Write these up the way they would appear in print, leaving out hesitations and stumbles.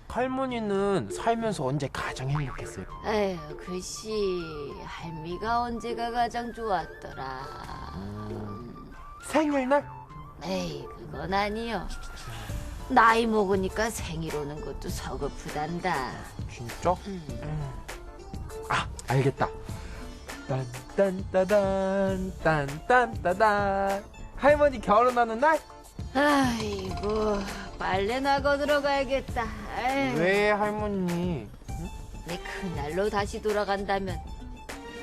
할머니는 살면서 언제 가장 행복했어요? 에휴, 글씨 할미가 언제가 가장 좋았더라. 생일날? 에이, 그건 아니요. 나이 먹으니까 생일 오는 것도 서글프단다. 진짜? 아, 알겠다. 딴딴따단 딴딴따단 할머니 결혼하는 날? 아이고, 빨래 나고 들어가야겠다. 에휴. 왜 할머니? 내 그날로 다시 돌아간다면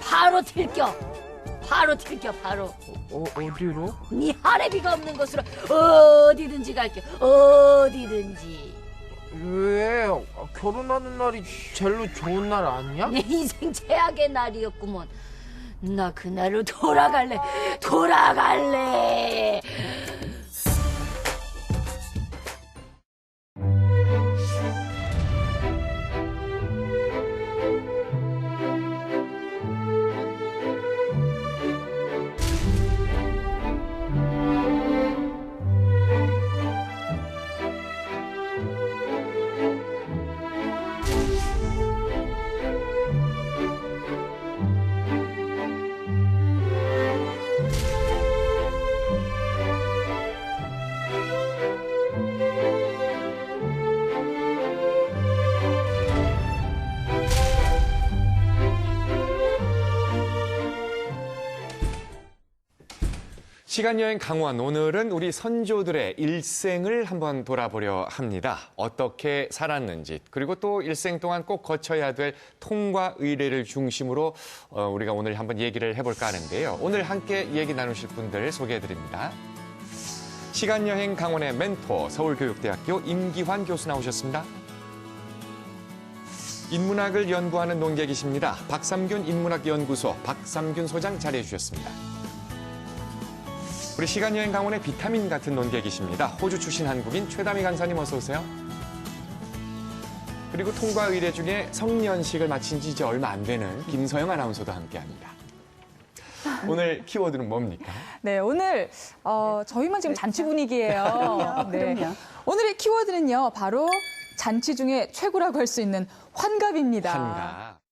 바로 들켜. 바로. 어디로? 네 할애비가 없는 곳으로 어디든지 갈게. 어디든지. 왜? 결혼하는 날이 제일로 좋은 날 아니야? 내 인생 최악의 날이었구먼. 나 그날로 돌아갈래. 시간여행 강원, 오늘은 우리 선조들의 일생을 한번 돌아보려 합니다. 어떻게 살았는지, 그리고 또 일생 동안 꼭 거쳐야 될 통과 의례를 중심으로 우리가 오늘 한번 얘기를 해볼까 하는데요. 오늘 함께 얘기 나누실 분들 소개해드립니다. 시간여행 강원의 멘토, 서울교육대학교 임기환 교수 나오셨습니다. 인문학을 연구하는 논객이십니다. 박삼균 인문학연구소 박삼균 소장 자리해 주셨습니다. 우리 시간여행 강원의 비타민 같은 논객이십니다. 호주 출신 한국인 최다미 강사님 어서 오세요. 그리고 통과 의례 중에 성년식을 마친 지 이제 얼마 안 되는 김서영 아나운서도 함께합니다. 오늘 키워드는 뭡니까? 네, 오늘 저희만 지금 잔치 분위기예요. 네. 그럼요. 오늘의 키워드는요, 바로 잔치 중에 최고라고 할 수 있는 환갑입니다. 환갑.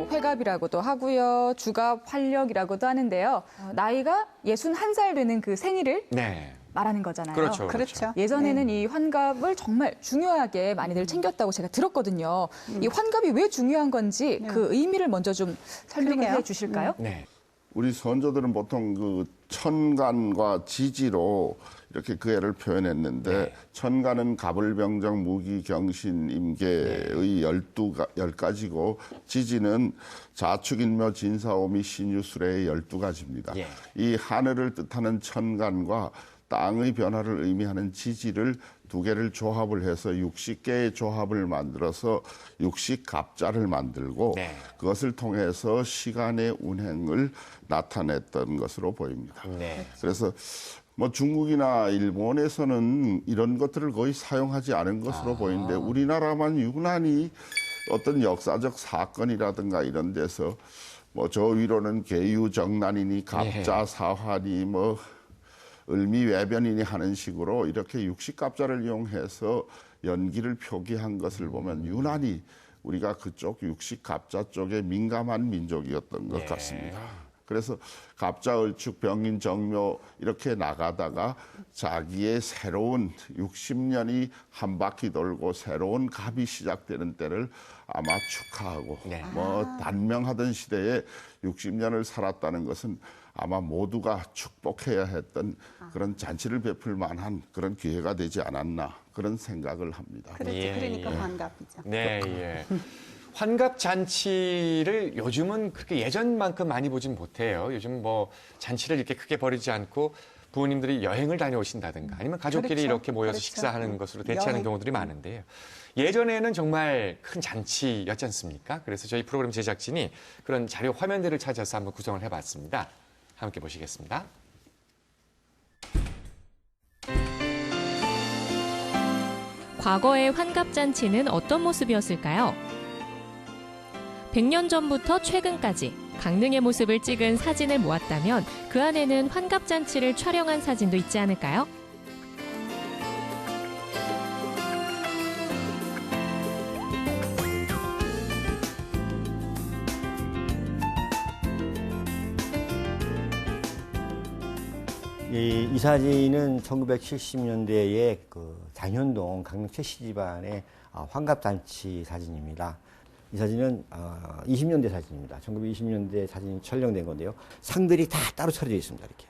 회갑이라고도 하고요, 주갑, 활력이라고도 하는데요. 나이가 61살 되는 그 생일을 네. 말하는 거잖아요. 그렇죠. 예전에는 이 환갑을 정말 중요하게 많이들 챙겼다고 제가 들었거든요. 이 환갑이 왜 중요한 건지 그 의미를 먼저 좀 설명을 그러게요. 해 주실까요? 네. 우리 선조들은 보통 그 천간과 지지로 이렇게 그 해를 표현했는데 네. 천간은 가불병정 무기경신 임계의 10가지고 지지는 자축인묘 진사오미 신유술의 12가지입니다. 예. 이 하늘을 뜻하는 천간과 땅의 변화를 의미하는 지지를 두 개를 조합을 해서 60개의 조합을 만들어서 60갑자를 만들고 네. 그것을 통해서 시간의 운행을 나타냈던 것으로 보입니다. 네. 그래서 뭐 중국이나 일본에서는 이런 것들을 거의 사용하지 않은 것으로 보이는데 우리나라만 유난히 어떤 역사적 사건이라든가 이런 데서 뭐 저 위로는 계유정난이니 갑자사화니 뭐 을미외변이니 하는 식으로 이렇게 60갑자를 이용해서 연기를 표기한 것을 보면 유난히 우리가 그쪽 60갑자 쪽에 민감한 민족이었던 것 같습니다. 그래서 갑자, 을축, 병인, 정묘 이렇게 나가다가 자기의 새로운 60년이 한 바퀴 돌고 새로운 갑이 시작되는 때를 아마 축하하고 뭐 단명하던 시대에 60년을 살았다는 것은 아마 모두가 축복해야 했던 그런 잔치를 베풀 만한 그런 기회가 되지 않았나 그런 생각을 합니다. 그렇죠. 예, 그러니까 예. 환갑이죠. 네, 예. 환갑 잔치를 요즘은 그렇게 예전만큼 많이 보진 못해요. 요즘 뭐 잔치를 이렇게 크게 벌이지 않고 부모님들이 여행을 다녀오신다든가 아니면 가족끼리 그렇죠. 이렇게 모여서 그렇죠. 식사하는 것으로 대체하는 여행. 경우들이 많은데요. 예전에는 정말 큰 잔치였지 않습니까? 그래서 저희 프로그램 제작진이 그런 자료 화면들을 찾아서 한번 구성을 해봤습니다. 함께 보시겠습니다. 과거의 환갑잔치는 어떤 모습이었을까요? 100년 전부터 최근까지 강릉의 모습을 찍은 사진을 모았다면 그 안에는 환갑잔치를 촬영한 사진도 있지 않을까요? 이 사진은 1970년대에 그 장현동 강릉 최씨 집안의 환갑잔치 사진입니다. 이 사진은 20년대 사진입니다. 1920년대 사진이 촬영된 건데요. 상들이 다 따로 차려져 있습니다. 이렇게.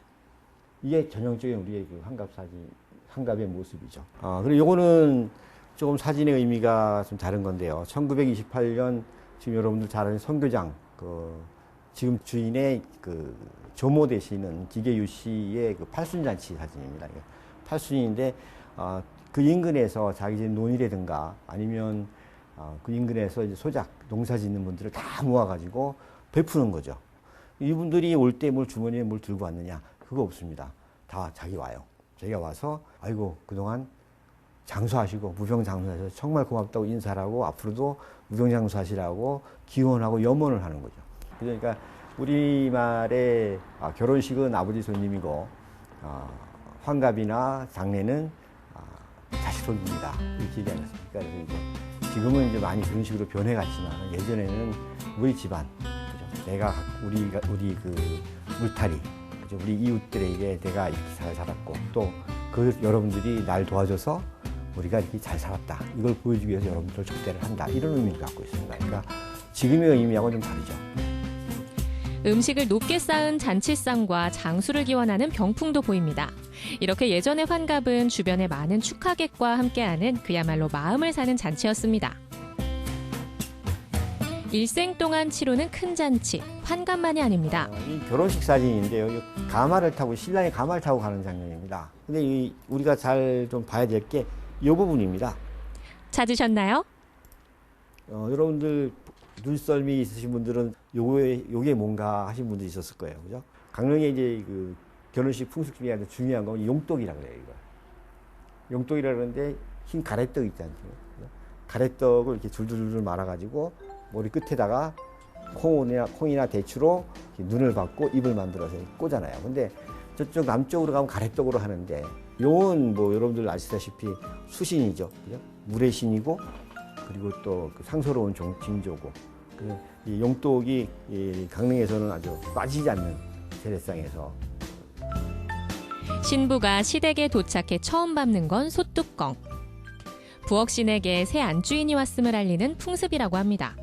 이게 전형적인 우리의 그 환갑 사진, 환갑의 모습이죠. 그리고 요거는 조금 사진의 의미가 좀 다른 건데요. 1928년 지금 여러분들 잘 아는 선교장, 지금 주인의 조모 되시는 기계유 씨의 팔순잔치 사진입니다. 팔순인데, 그 인근에서 자기 집 논이라든가 아니면 그 인근에서 이제 소작, 농사 짓는 분들을 다 모아가지고 베푸는 거죠. 이분들이 올 때 뭘 주머니에 뭘 들고 왔느냐? 그거 없습니다. 다 자기 와요. 자기가 와서, 아이고, 그동안 장수하시고, 무병장수하셔서 정말 고맙다고 인사를 하고, 앞으로도 무병장수하시라고 기원하고 염원을 하는 거죠. 그러니까, 우리말에 결혼식은 아버지 손님이고, 환갑이나 장례는 자식 손님이다. 이렇게 얘기 않았습니까? 그래서 이제 지금은 이제 많이 그런 식으로 변해갔지만 예전에는 우리 집안, 그죠? 내가 우리 그 물타리, 그죠? 우리 이웃들에게 내가 이렇게 잘 살았고 또 그 여러분들이 날 도와줘서 우리가 이렇게 잘 살았다. 이걸 보여주기 위해서 여러분들 접대를 한다. 이런 의미를 갖고 있습니다. 그러니까 지금의 의미하고는 좀 다르죠. 음식을 높게 쌓은 잔치상과 장수를 기원하는 병풍도 보입니다. 이렇게 예전의 환갑은 주변의 많은 축하객과 함께하는 그야말로 마음을 사는 잔치였습니다. 일생 동안 치르는 큰 잔치, 환갑만이 아닙니다. 이 결혼식 사진인데요. 가마를 타고 신랑이 가마를 타고 가는 장면입니다. 근데 우리가 잘 좀 봐야 될 게 이 부분입니다. 찾으셨나요? 여러분들 눈썰미 있으신 분들은 요게 뭔가 하신 분도 있었을 거예요. 그죠? 강릉에 이제 그 결혼식 풍습 중에 아주 중요한 건 용떡이라 그래요, 이거. 용떡이라 그러는데 흰 가래떡 있지 않습니까? 가래떡을 이렇게 줄줄줄 말아가지고 머리 끝에다가 콩이나 대추로 눈을 받고 입을 만들어서 꽂아놔요. 근데 저쪽 남쪽으로 가면 가래떡으로 하는데 용은 뭐 여러분들 아시다시피 수신이죠. 그죠? 물의 신이고 그리고 또 그 상서로운 징조고 이 용떡이 이 강릉에서는 아주 빠지지 않는 재래상에서 신부가 시댁에 도착해 처음 밟는 건 소뚜껑. 부엌신에게 새 안주인이 왔음을 알리는 풍습이라고 합니다.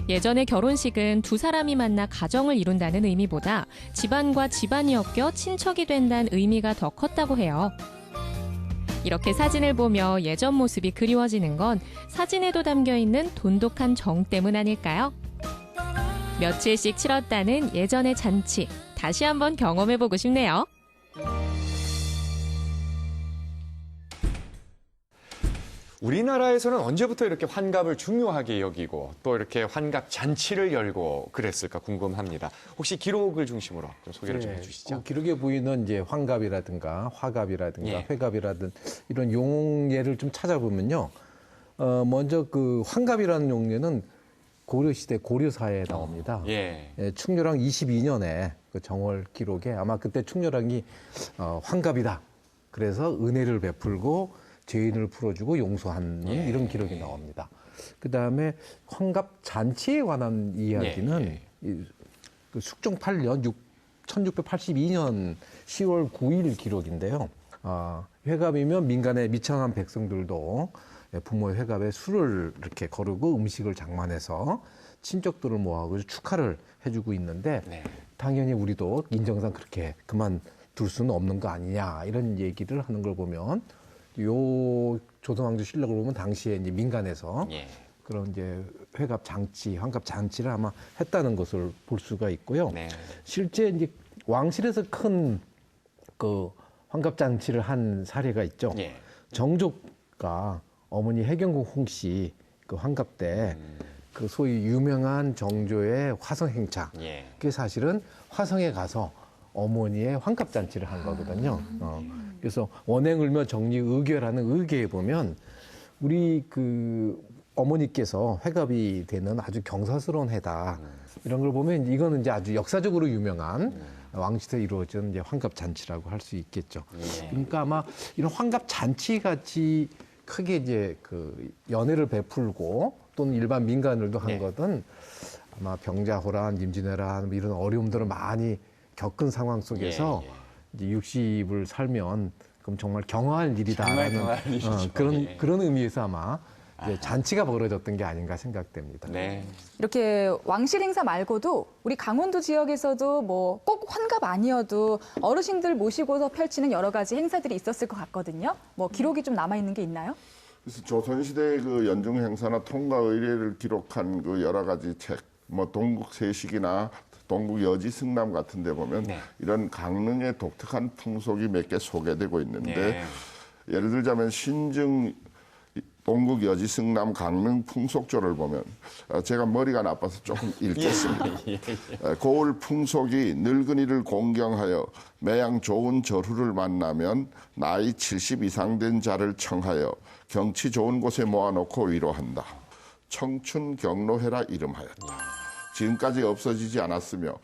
예전의 결혼식은 두 사람이 만나 가정을 이룬다는 의미보다 집안과 집안이 엮여 친척이 된다는 의미가 더 컸다고 해요. 이렇게 사진을 보며 예전 모습이 그리워지는 건 사진에도 담겨있는 돈독한 정 때문 아닐까요? 며칠씩 치렀다는 예전의 잔치, 다시 한번 경험해보고 싶네요. 우리나라에서는 언제부터 이렇게 환갑을 중요하게 여기고 또 이렇게 환갑 잔치를 열고 그랬을까 궁금합니다. 혹시 기록을 중심으로 좀 소개를 좀 해주시죠. 기록에 보이는 이제 환갑이라든가 화갑이라든가 예. 회갑이라든 이런 용례를 좀 찾아보면요. 먼저 그 환갑이라는 용례는 고려시대 고려사에 나옵니다. 예. 충렬왕 22년에 그 정월 기록에 아마 그때 충렬왕이 환갑이다. 그래서 은혜를 베풀고 죄인을 풀어주고 용서하는 이런 기록이 나옵니다. 그다음에 환갑 잔치에 관한 이야기는 그 숙종 8년 1682년 10월 9일 기록인데요. 회갑이면 민간의 미천한 백성들도 부모의 회갑에 술을 이렇게 거르고 음식을 장만해서 친척들을 모아서 축하를 해주고 있는데 당연히 우리도 인정상 그렇게 그만둘 수는 없는 거 아니냐 이런 얘기를 하는 걸 보면 요 조선왕조실록을 보면 당시에 이제 민간에서 그런 이제 회갑 장치, 환갑 잔치를 아마 했다는 것을 볼 수가 있고요. 실제 이제 왕실에서 큰 그 환갑 잔치를 한 사례가 있죠. 정조가 어머니 해경궁 홍씨 그 환갑 때 그 소위 유명한 정조의 화성행차. 그게 사실은 화성에 가서 어머니의 환갑 잔치를 한 거거든요. 그래서 원행을며 정리의결하는 의계에 보면 우리 그 어머니께서 회갑이 되는 아주 경사스러운 해다. 이런 걸 보면 이거는 이제 아주 역사적으로 유명한 왕실에 이루어진 이제 환갑 잔치라고 할 수 있겠죠. 그러니까 아마 이런 환갑 잔치 같이 크게 이제 그 연회를 베풀고 또는 일반 민간을도 한 것은 아마 병자호란, 임진왜란 뭐 이런 어려움들을 많이 겪은 상황 속에서 이제 60을 살면 그럼 정말 경화할 일이다라는 경화할 일이죠. 그런 의미에서 아마 이제 잔치가 벌어졌던 게 아닌가 생각됩니다. 네. 이렇게 왕실 행사 말고도 우리 강원도 지역에서도 뭐 꼭 환갑 아니어도 어르신들 모시고서 펼치는 여러 가지 행사들이 있었을 것 같거든요. 뭐 기록이 좀 남아 있는 게 있나요? 그래서 조선시대 그 연중 행사나 통과 의례를 기록한 그 여러 가지 책, 뭐 동국세식이나 동국 여지승남 같은 데 보면 이런 강릉의 독특한 풍속이 몇 개 소개되고 있는데 예를 들자면 신증 동국 여지승남 강릉 풍속조를 보면 제가 머리가 나빠서 조금 읽겠습니다. 고을 풍속이 늙은이를 공경하여 매양 좋은 저루를 만나면 나이 70 이상 된 자를 청하여 경치 좋은 곳에 모아놓고 위로한다. 청춘 경로회라 이름하였다. 지금까지 없어지지 않았으며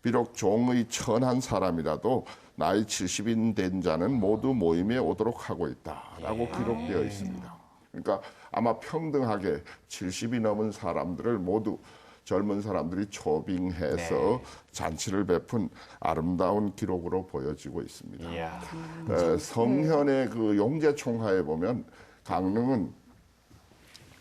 비록 종의 천한 사람이라도 나이 70인 된 자는 모두 모임에 오도록 하고 있다라고 기록되어 있습니다. 그러니까 아마 평등하게 70이 넘은 사람들을 모두 젊은 사람들이 초빙해서 잔치를 베푼 아름다운 기록으로 보여지고 있습니다. 성현의 그 용제총화에 보면 강릉은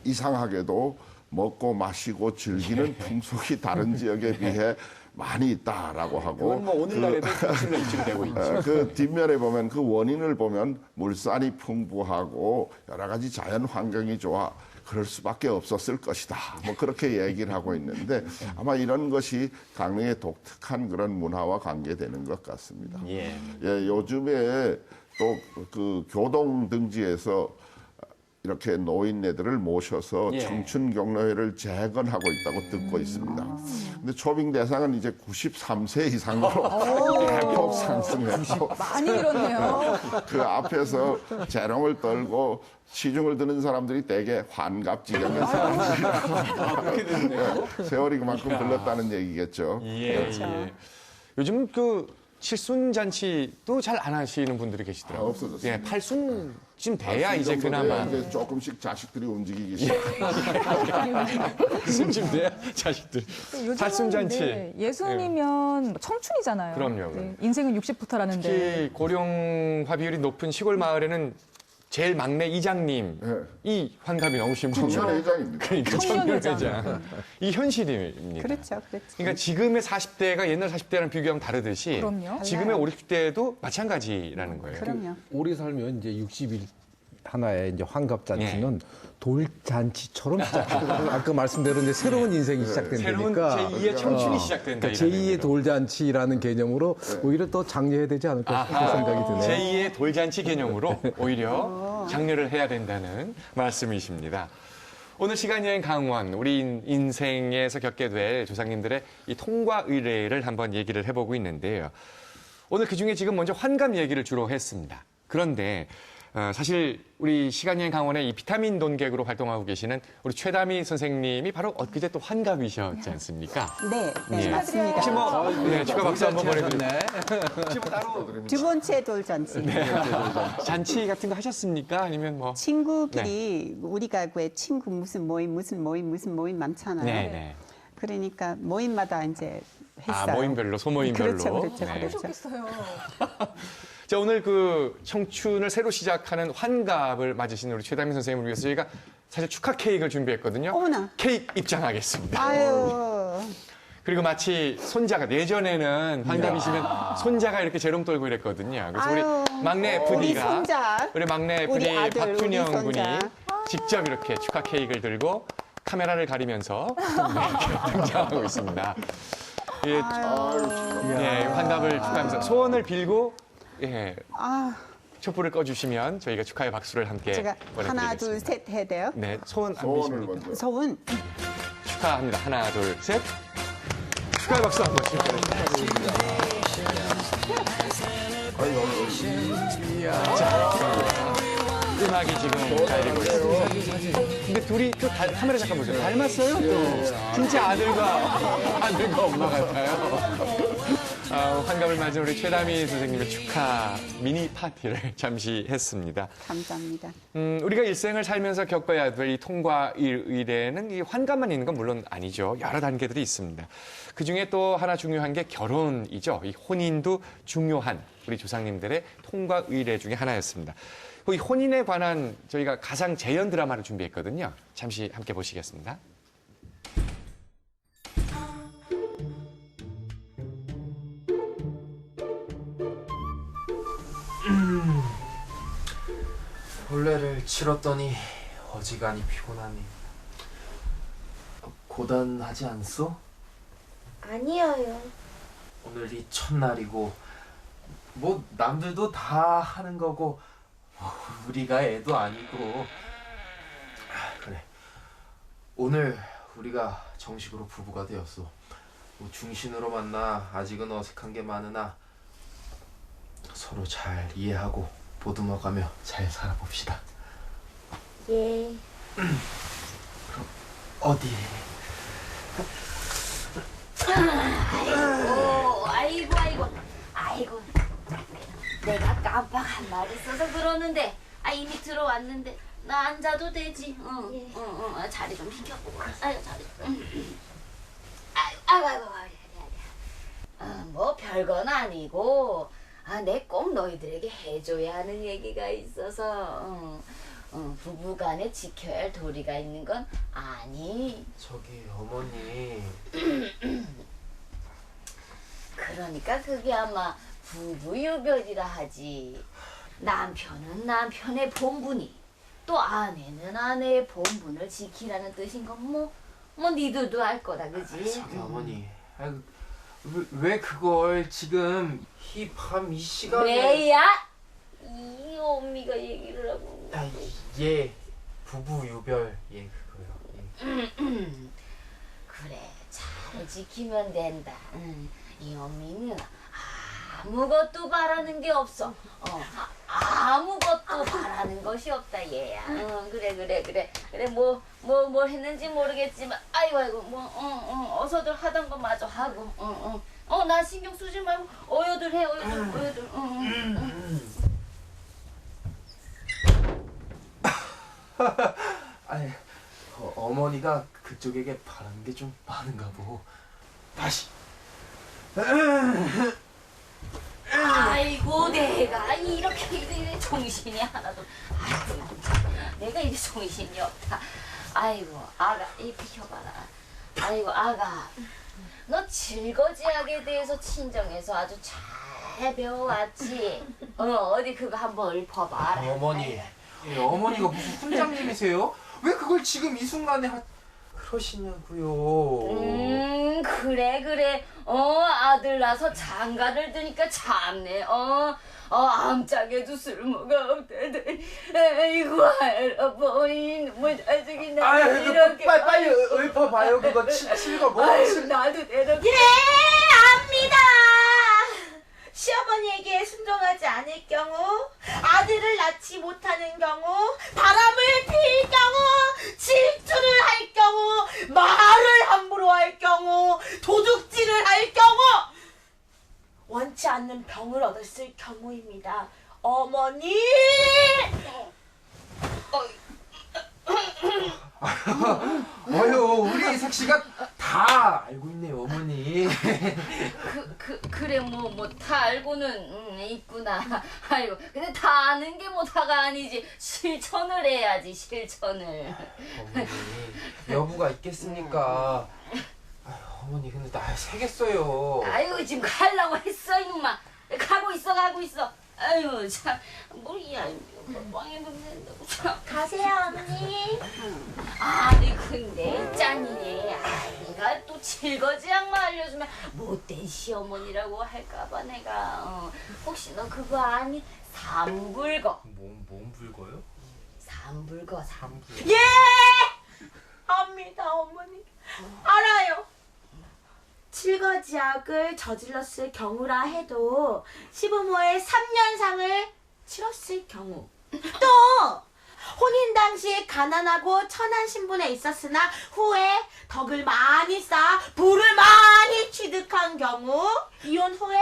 이상하게도 먹고 마시고 즐기는 풍속이 다른 지역에 비해 많이 있다라고 하고. 그건 뭐 오늘날에도 사실로 입증되고 있죠. 그 뒷면에 보면 그 원인을 보면 물산이 풍부하고 여러 가지 자연 환경이 좋아 그럴 수밖에 없었을 것이다. 뭐 그렇게 얘기를 하고 있는데 아마 이런 것이 강릉의 독특한 그런 문화와 관계되는 것 같습니다. 요즘에 또 그 교동 등지에서 이렇게 노인네들을 모셔서 청춘 경로회를 재건하고 있다고 듣고 있습니다. 근데 초빙 대상은 이제 93세 이상으로 대폭 상승해서 많이 늘었네요. 그 앞에서 재롱을 떨고 시중을 드는 사람들이 대개 환갑지경의 사람들이라고 세월이 그만큼 흘렀다는 얘기겠죠. 요즘 그 칠순잔치도 잘 안 하시는 분들이 계시더라고요. 없어졌습니다. 팔순쯤 돼야 이제 그나마. 이제 조금씩 자식들이 움직이기 시작. 팔순쯤 돼야 자식들. 팔순잔치. 네, 예순이면 청춘이잖아요. 그럼요. 네, 인생은 60부터라는데. 특히 고령화 비율이 높은 시골 마을에는 제일 막내 이장님 이 환갑이 넘으신 분이 청년 회장입니다. 그러니까 청년 회장. 회장. 이 현실입니다. 그렇죠. 그러니까 지금의 40대가 옛날 40대랑 비교하면 다르듯이 그럼요. 지금의 5, 60대도 마찬가지라는 거예요. 그럼요. 오래 살면 이제 60일 하나의 이제 환갑 잔치는 돌잔치처럼 시작해요. 아까 말씀대로 이제 새로운 인생이 새로운 시작된다니까. 제2의 청춘이 시작된다. 그러니까 제2의 돌잔치라는 개념으로 오히려 더 장려해야 되지 않을까 싶은 생각이 드네요. 제2의 돌잔치 개념으로 오히려 장려를 해야 된다는 말씀이십니다. 오늘 시간여행 강원, 우리 인생에서 겪게 될 조상님들의 이 통과 의례를 한번 얘기를 해보고 있는데요. 오늘 그중에 지금 먼저 환갑 얘기를 주로 했습니다. 그런데 사실 우리 시간여행 강원의 이 비타민 논객으로 활동하고 계시는 우리 최다미 선생님이 바로 엊그제 또 환갑이셨지 않습니까? 네, 맞습니다. 혹시 뭐 축하 박수 한번 보내드리네. 두 번째 돌잔치. 잔치 같은 거 하셨습니까? 아니면 뭐? 친구끼리 우리가 왜 친구 무슨 모임 많잖아요. 네. 그러니까 모임마다 이제 했어요. 모임별로, 소모임별로. 그렇죠. 하셨겠어요. 자, 오늘 그 청춘을 새로 시작하는 환갑을 맞으시는 우리 최다민 선생님을 위해서 저희가 사실 축하 케이크를 준비했거든요. 어머나. 케이크 입장하겠습니다. 아유. 그리고 마치 손자가 예전에는 환갑이시면 손자가 이렇게 재롱 떨고 이랬거든요. 그래서 아유, 우리 막내 우리 FD가 손자. 우리 막내 우리 FD 아들, 우리 박준영 손자. 군이 직접 이렇게 축하 케이크를 들고 카메라를 가리면서 이렇게 등장하고 있습니다. 예, 환갑을 축하하면서 소원을 빌고 촛불을 꺼주시면 저희가 축하의 박수를 함께 제가 보내드리겠습니다. 하나, 둘, 셋 해야 돼요. 네, 소원 안 소원을 비십니까? 먼저. 소원. 축하합니다. 하나, 둘, 셋. 축하의 박수 한 번씩 보내드리겠습니다. 자, 음악이 지금 달리고 있습니다. 근데 둘이 또 카메라 잠깐 보세요. 닮았어요 또. 진짜 아들과 엄마 같아요. 환갑을 맞은 우리 최다미 선생님의 축하 미니 파티를 잠시 했습니다. 감사합니다. 우리가 일생을 살면서 겪어야 될 이 통과 의례는 이 환갑만 있는 건 물론 아니죠. 여러 단계들이 있습니다. 그중에 또 하나 중요한 게 결혼이죠. 이 혼인도 중요한 우리 조상님들의 통과 의례 중에 하나였습니다. 이 혼인에 관한 저희가 가상 재현 드라마를 준비했거든요. 잠시 함께 보시겠습니다. 본래를 치렀더니 어지간히 피곤하니. 고단하지 않소? 아니에요. 오늘이 첫날이고 뭐 남들도 다 하는 거고 우리가 애도 아니고. 그래, 오늘 우리가 정식으로 부부가 되었소. 뭐 중신으로 만나 아직은 어색한 게 많으나 서로 잘 이해하고 보듬어가며 잘 살아봅시다. 예. 그럼 어디? 아이고. 내가 깜빡 한 말 있어서 그러는데, 이미 들어왔는데, 나 앉아도 되지? 응, 자리 좀 비켜고. 자리 좀. 아이고. 뭐 별건 아니고, 내 꼭 너희들에게 해줘야 하는 얘기가 있어서, 부부간에 지켜야 할 도리가 있는 건 아니. 저기 어머니. 그러니까 그게 아마 부부유별이라 하지. 남편은 남편의 본분이, 또 아내는 아내의 본분을 지키라는 뜻인 건 뭐 니들도 알 거다, 그지? 저기 어머니. 왜 그걸 지금 이 밤 이 시간에? 왜야? 이 언니가 얘기를 하고. 예, 부부 유별. 예, 그거요. 예. 그래, 잘 지키면 된다. 이 언니는 아무것도 바라는 게 없어. 아무것도 바라는 것이 없다, 얘야. 그래. 뭘 했는지 모르겠지만, 아이고, 어서들 하던 거 마저 하고, 나 신경 쓰지 말고, 어여들 해, 어여들. 아니, 어머니가 그쪽에게 바라는 게 좀 많은가 보고. 다시. 아이고, 내가 이렇게 정신이 하나도. 내가 이렇게 정신이 없다. 아이고, 아가, 이 비켜봐라. 아이고, 아가. 너 질거지약에 대해서 친정에서 아주 잘 배워왔지? 어디 그거 한번 읊어봐라. 어머니. 예, 어머니가 무슨 훈장님이세요? 왜 그걸 지금 이 순간에 그러시냐고요. 그래. 아들 낳아서 장가를 드니까 참네. 암짝에도 쓸모가 없다네. 아이고, 할아버지, 뭐 자식이 나 이렇게. 빨리 읊어봐요. 그거 칠거 뭐? 아이고, 나도 대답. 예, 압니다. 시어머니에게 순종하지 않을 경우, 아들을 낳지 못하는 경우, 바람을 피울 경우, 질투를 할 경우, 말을 함부로 할 경우, 도둑질을 할 경우, 원치 않는 병을 얻었을 경우입니다. 어머니! 우리 색시가 다 알고 있네요, 어머니. 그래, 뭐 다 알고는 있구나. 아이고, 근데 다 아는 게 뭐 다가 아니지. 실천을 해야지, 실천을. 어머니, 여부가 있겠습니까? 어머니, 근데 날 새겠어요. 아이고, 지금 가려고 했어, 임마. 가고 있어. 아이고, 참, 뭐야, 뻥해도 된다고, 참. 가세요, 어머니. 아니, 근데 짠이네. 내가 또 질거지약만 알려주면 못된 시어머니라고 할까봐 내가. 혹시 너 그거 아니? 삼불거. 몸 붉어요? 삼불거. 예! 압니다, 어머니. 알아요. 칠거지약을 저질렀을 경우라 해도 시부모의 3년상을 치렀을 경우, 또 혼인 당시에 가난하고 천한 신분에 있었으나 후에 덕을 많이 쌓아 부를 많이 취득한 경우 이혼 후에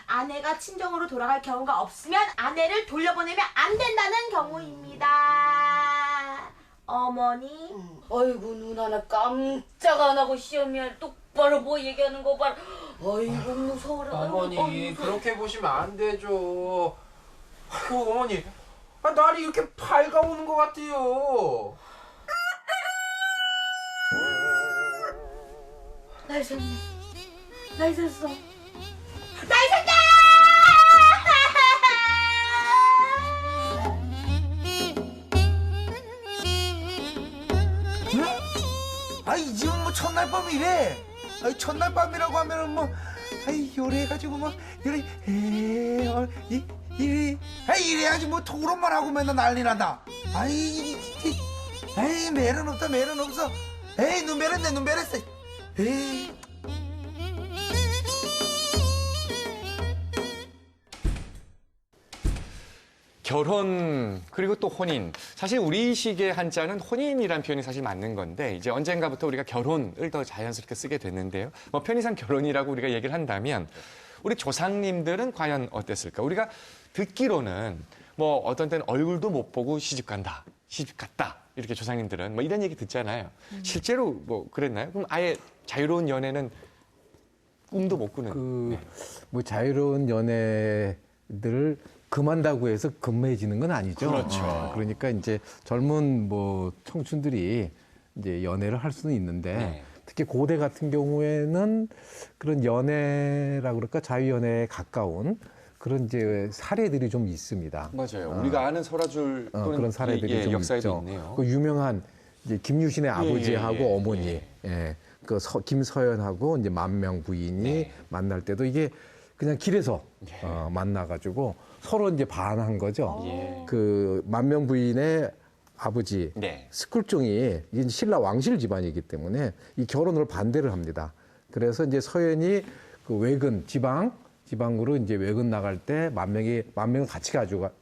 아내가 친정으로 돌아갈 경우가 없으면 아내를 돌려보내면 안 된다는 경우입니다. 어머니. 아이고 누나나 깜짝 안 하고 시험이야. 똑바로 뭐 얘기하는 거 봐라. 아이고 무서워라. 어머니 그렇게 보시면 안 되죠. 아이고 어머니 날이 이렇게 밝아오는 것 같아요. 날 샜네. 날 샜어. 날 샜다! 아이 지금 뭐 첫날 밤이래. 아이 첫날 밤이라고 하면은 뭐 아이 요래가지고 막 이래 이래야지 뭐 토론만 하고 맨날 난리 난다. 아이 매는 없다 매는 없어. 에이 눈 매렸네 눈 매렸어. 에이. 결혼 그리고 또 혼인. 사실 우리식의 한자는 혼인이란 표현이 사실 맞는 건데 이제 언젠가부터 우리가 결혼을 더 자연스럽게 쓰게 됐는데요. 뭐 편의상 결혼이라고 우리가 얘기를 한다면 우리 조상님들은 과연 어땠을까? 우리가 듣기로는 뭐 어떤 때는 얼굴도 못 보고 시집 간다, 시집 갔다 이렇게 조상님들은 뭐 이런 얘기 듣잖아요. 실제로 뭐 그랬나요? 그럼 아예 자유로운 연애는 꿈도 못 꾸는. 뭐 자유로운 연애들을 금한다고 해서 금해지는 건 아니죠. 그렇죠. 그러니까 이제 젊은 뭐 청춘들이 이제 연애를 할 수는 있는데 네. 특히 고대 같은 경우에는 그런 연애라 그럴까 자유연애에 가까운 그런 이제 사례들이 좀 있습니다. 맞아요. 우리가 아는 설화줄 또는 그런 사례들이 좀 역사에도 있죠. 있네요. 그 유명한 이제 김유신의 아버지하고 어머니, 그 김서연하고 이제 만명 부인이 만날 때도 이게 그냥 길에서 만나가지고 서로 이제 반한 거죠. 그 만명 부인의 아버지 스쿨종이 이게 신라 왕실 집안이기 때문에 이 결혼을 반대를 합니다. 그래서 이제 서연이 그 외근 지방으로 이제 외근 나갈 때 만명을 같이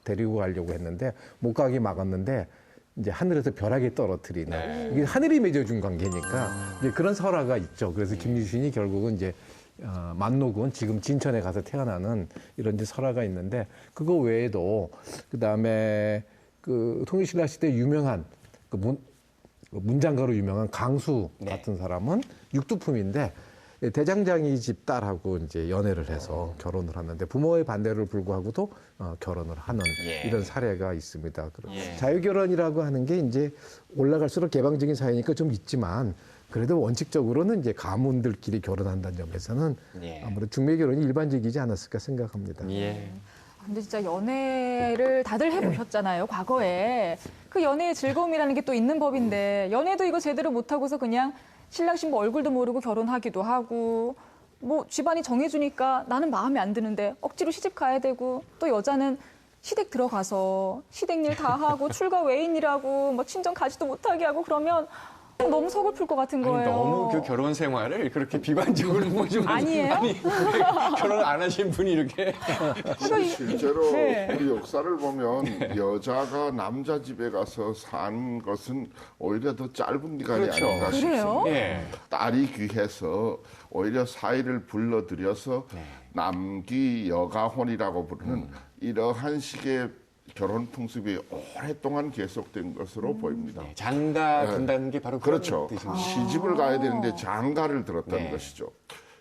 데리고 가려고 했는데 못 가게 막았는데 이제 하늘에서 벼락이 떨어뜨리는 이게 하늘이 맺어준 관계니까 이제 그런 설화가 있죠. 그래서 김유신이 결국은 이제 만록은 지금 진천에 가서 태어나는 이런 이제 설화가 있는데 그거 외에도 그 다음에 그 통일신라 시대 유명한 그 문장가로 유명한 강수 같은 사람은 육두품인데 대장장이 집 딸하고 이제 연애를 해서 결혼을 하는데 부모의 반대를 불구하고도 결혼을 하는 이런 사례가 있습니다. 자유결혼이라고 하는 게 이제 올라갈수록 개방적인 사회니까 좀 있지만 그래도 원칙적으로는 이제 가문들끼리 결혼한다는 점에서는 아무래도 중매 결혼이 일반적이지 않았을까 생각합니다. 근데 진짜 연애를 다들 해보셨잖아요, 과거에. 그 연애의 즐거움이라는 게 또 있는 법인데 연애도 이거 제대로 못하고서 그냥 신랑 신부 얼굴도 모르고 결혼하기도 하고 뭐 집안이 정해주니까 나는 마음에 안 드는데 억지로 시집 가야 되고 또 여자는 시댁 들어가서 시댁일 다 하고 출가 외인이라고 막 친정 가지도 못하게 하고 그러면 너무 서글플 것 같은 거예요. 아니, 너무 그 결혼 생활을 그렇게 비관적으로 보지 마. 아니에요? 아니, 결혼 안 하신 분이 이렇게. 실제로 우리 역사를 보면 여자가 남자 집에 가서 산 것은 오히려 더 짧은 기간이 아닌가 싶습니다. 딸이 귀해서 오히려 사이를 불러들여서 남기 여가혼이라고 부르는 이러한 식의 결혼 풍습이 오랫동안 계속된 것으로 보입니다. 장가 든다는 게 바로 그렇죠. 시집을 가야 되는데 장가를 들었던 것이죠.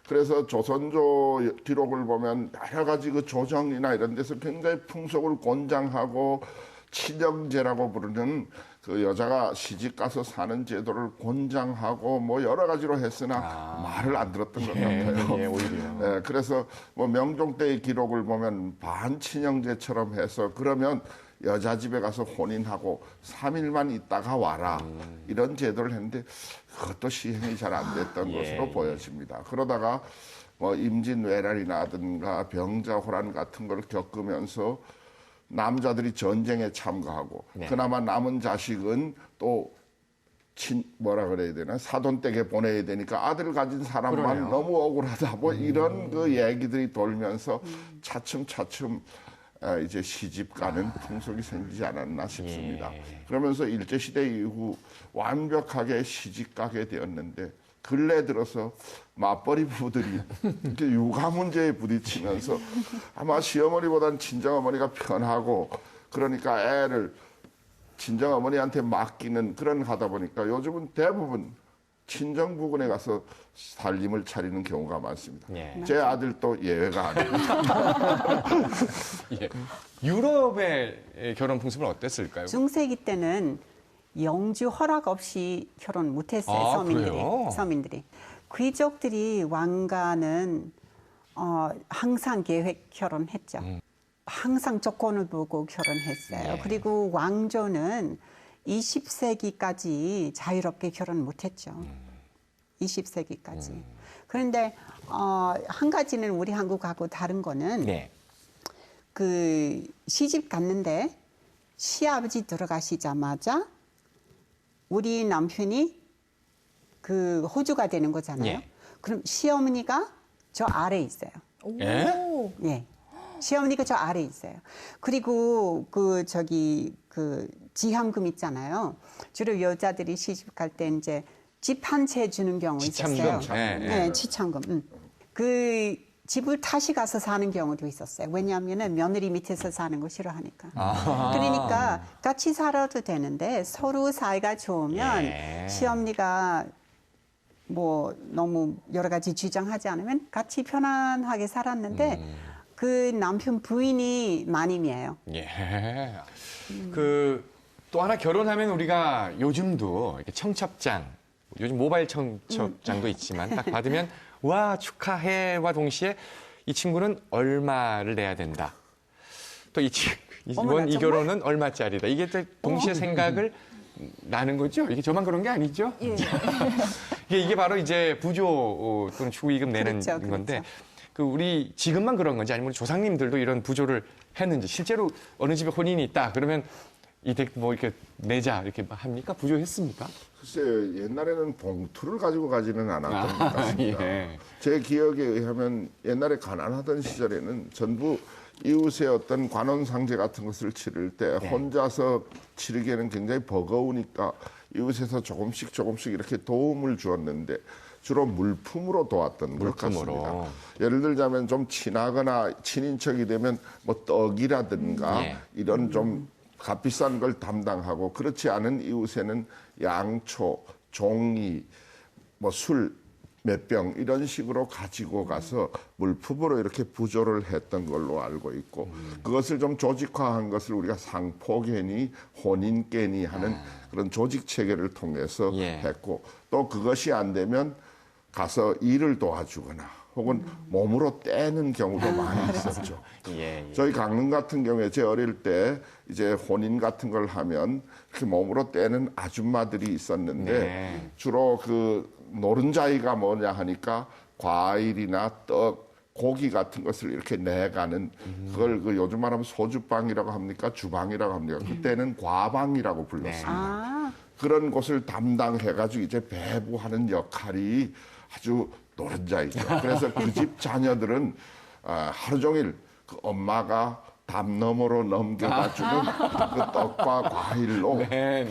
그래서 조선조 기록을 보면 여러 가지 그 조정이나 이런 데서 굉장히 풍속을 권장하고 친형제라고 부르는 그 여자가 시집 가서 사는 제도를 권장하고 뭐 여러 가지로 했으나 말을 안 들었던 것 같아요. 오히려. 그래서 뭐 명종 때의 기록을 보면 반친형제처럼 해서 그러면 여자 집에 가서 혼인하고 3일만 있다가 와라 이런 제도를 했는데 그것도 시행이 잘 안 됐던 것으로 보여집니다. 그러다가 뭐 임진왜란이라든가 병자호란 같은 걸 겪으면서 남자들이 전쟁에 참가하고 그나마 남은 자식은 또 뭐라 그래야 되나 사돈댁에 보내야 되니까 아들 가진 사람만 너무 억울하다 뭐 이런 그 얘기들이 돌면서 차츰 이제 시집 가는 풍속이 생기지 않았나 싶습니다. 예. 그러면서 일제시대 이후 완벽하게 시집 가게 되었는데 근래 들어서 맞벌이 부부들이 이렇게 육아 문제에 부딪히면서 아마 시어머니보다는 친정어머니가 편하고 그러니까 애를 친정어머니한테 맡기는 그런 하다 보니까 요즘은 대부분 친정 부근에 가서 살림을 차리는 경우가 많습니다. 예. 제 아들도 예외가 아닙니다. 예. 유럽의 결혼 풍습은 어땠을까요? 중세기 때는 영주 허락 없이 결혼 못했어요. 아, 그래요? 서민들이. 귀족들이 왕가는 항상 계획 결혼했죠. 항상 조건을 보고 결혼했어요. 네. 그리고 왕조는 20세기까지 자유롭게 결혼 못했죠. 20세기까지. 그런데 한 가지는 우리 한국하고 다른 거는 네. 그 시집 갔는데 시아버지 들어가시자마자 우리 남편이 그 호주가 되는 거잖아요. 예. 그럼 시어머니가 저 아래에 있어요. 예? 예. 시어머니가 저 아래에 있어요. 그리고 그 지향금 있잖아요. 주로 여자들이 시집 갈 때 이제 집 한 채 주는 경우 있었어요. 지참금. 예, 예. 네, 지참금. 그 집을 다시 가서 사는 경우도 있었어요. 왜냐하면은 며느리 밑에서 사는 거 싫어하니까. 아. 그러니까 같이 살아도 되는데 서로 사이가 좋으면 예. 시어머니가 뭐 너무 여러 가지 주장하지 않으면 같이 편안하게 살았는데 그 남편 부인이 마님이에요. 예. 또 하나 결혼하면 우리가 요즘도 이렇게 청첩장, 요즘 모바일 청첩장도 있지만 딱 받으면 와 축하해와 동시에 이 친구는 얼마를 내야 된다. 또 이번 이 결혼은 얼마짜리다. 이게 또 동시에 생각을 나는 거죠. 이게 저만 그런 게 아니죠. 예. 이게 바로 이제 부조 또는 추구이금 내는 그렇죠, 건데. 그렇죠. 그 우리 지금만 그런 건지 아니면 우리 조상님들도 이런 부조를 했는지 실제로 어느 집에 혼인이 있다 그러면 뭐 이렇게 내자 이렇게 합니까? 부조했습니까? 글쎄요, 옛날에는 봉투를 가지고 가지는 않았던 것 같습니다. 예. 제 기억에 의하면 옛날에 가난하던 시절에는 전부 이웃의 어떤 관원상제 같은 것을 치를 때 혼자서 치르기에는 굉장히 버거우니까 이웃에서 조금씩 이렇게 도움을 주었는데 주로 물품으로 도왔던 것 같습니다. 예를 들자면 좀 친하거나 친인척이 되면 뭐 떡이라든가 이런 좀 값비싼 걸 담당하고 그렇지 않은 이웃에는 양초, 종이, 뭐 술 몇 병 이런 식으로 가지고 가서 물품으로 이렇게 부조를 했던 걸로 알고 있고 그것을 좀 조직화한 것을 우리가 상포개니 혼인개니 하는 그런 조직 체계를 통해서 했고 또 그것이 안 되면 가서 일을 도와주거나 혹은 몸으로 떼는 경우도 많이 있었죠. 저희 강릉 같은 경우에 제 어릴 때 이제 혼인 같은 걸 하면 이렇게 몸으로 떼는 아줌마들이 있었는데 주로 그 노른자이가 뭐냐 하니까 과일이나 떡, 고기 같은 것을 이렇게 내가는 그걸 그 요즘 말하면 소주방이라고 합니까? 주방이라고 합니까? 그때는 과방이라고 불렀습니다. 그런 곳을 담당해가지고 이제 배부하는 역할이 아주 노른자이죠. 그래서 그 집 자녀들은 하루 종일 그 엄마가 담 너머로 넘겨가주는 그 떡과 과일로